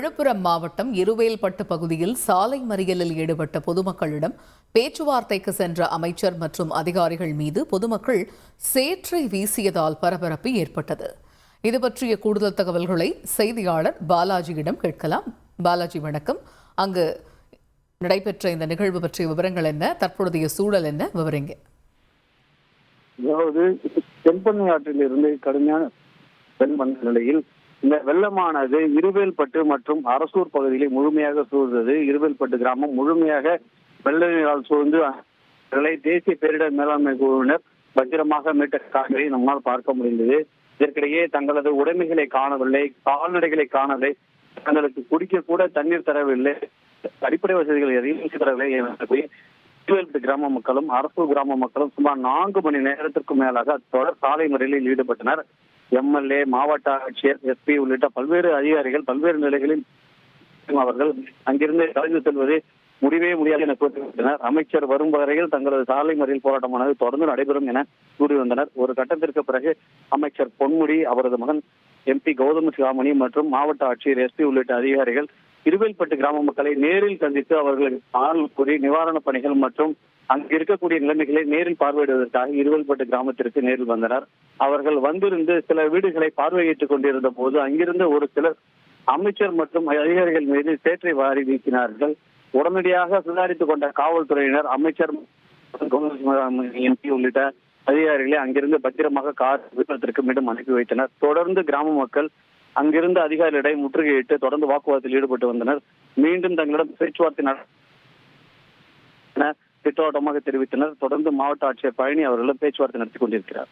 விழுப்புரம் மாவட்டம் இருவேல்பட்டு பகுதியில் சாலை மறியலில் ஈடுபட்ட பொதுமக்களிடம் பேச்சுவார்த்தைக்கு சென்ற அமைச்சர் மற்றும் அதிகாரிகள் மீது பொதுமக்கள் சேற்றை வீசியதால் பரபரப்பு ஏற்பட்டது. இது பற்றிய கூடுதல் தகவல்களை செய்தியாளர் பாலாஜியிடம் கேட்கலாம். பாலாஜி, வணக்கம். அங்கு நடைபெற்ற இந்த நிகழ்வு பற்றிய விவரங்கள் என்ன, தற்போதைய சூழல் என்ன, விவரிங்க. அதாவது தென்பண்ணை ஆற்றில் இருந்து கடுமையான வெள்ளம் வந்த நிலையில் இந்த வெள்ளமானது இருவேல்பட்டு மற்றும் அரசூர் பகுதியிலே முழுமையாக சூழ்ந்தது. இருவேல்பட்டு கிராமம் முழுமையாக வெள்ள நீரால் சூழ்ந்து தேசிய பேரிடர் மேலாண்மை குழுவினர் பத்திரமாக மீட்ட காட்சியை நம்மால் பார்க்க முடிந்தது. இதற்கிடையே தங்களது உடைமைகளை காணவில்லை, கால்நடைகளை காணவில்லை, தங்களுக்கு குடிக்க கூட தண்ணீர் தரவில்லை, அடிப்படை வசதிகள் எதையும் தரவில்லை. இருவேல்பட்டு கிராம மக்களும் அரசூர் கிராம மக்களும் சுமார் 4 மணி நேரத்திற்கும் மேலாக தொடர் சாலை மறியலில் ஈடுபட்டனர். எம்எல்ஏ, மாவட்ட ஆட்சியர், எஸ்பி உள்ளிட்ட பல்வேறு அதிகாரிகள் பல்வேறு நிலைகளில் அவர்கள் அங்கிருந்து கலந்து செல்வது முடிவே முடியாது என கூறிவிட்டனர். அமைச்சர் வரும் வரையில் தங்களது சாலை மறியல் போராட்டமானது தொடர்ந்து நடைபெறும் என கூறி வந்தனர். ஒரு கட்டத்திற்கு பிறகு அமைச்சர் பொன்முடி, அவரது மகன் எம்பி கௌதம சிகாமணி மற்றும் மாவட்ட ஆட்சியர், எஸ்பி உள்ளிட்ட அதிகாரிகள் இருவேல்பட்டு கிராம மக்களை நேரில் சந்தித்து அவர்களுக்கு ஆறுதல் கூறி நிவாரணப் பணிகள் மற்றும் அங்கு இருக்கக்கூடிய நிலைமைகளை நேரில் பார்வையிடுவதற்காக இருவேல்பட்டு கிராமத்திற்கு நேரில் வந்தனர். அவர்கள் வந்திருந்து சில வீடுகளை பார்வையிட்டுக் கொண்டிருந்த போது அங்கிருந்த ஒரு சிலர் அமைச்சர் மற்றும் அதிகாரிகள் மீது சேற்றை வாரி வீசினார்கள். உடனடியாக சுதாரித்துக் கொண்ட காவல்துறையினர் அமைச்சர் எம்பி உள்ளிட்ட அதிகாரிகளை அங்கிருந்து பத்திரமாக கார் விபத்திற்கு மீண்டும் அனுப்பி வைத்தனர். தொடர்ந்து கிராம மக்கள் அங்கிருந்த அதிகாரிகளிடம் முற்றுகையிட்டு தொடர்ந்து வாக்குவாதத்தில் ஈடுபட்டு வந்தனர். மீண்டும் தங்களிடம் பேச்சுவார்த்தை திட்டவட்டமாக தெரிவித்தனர். தொடர்ந்து மாவட்ட ஆட்சியர் பழனி அவர்களும் பேச்சுவார்த்தை நடத்தி கொண்டிருக்கிறார்.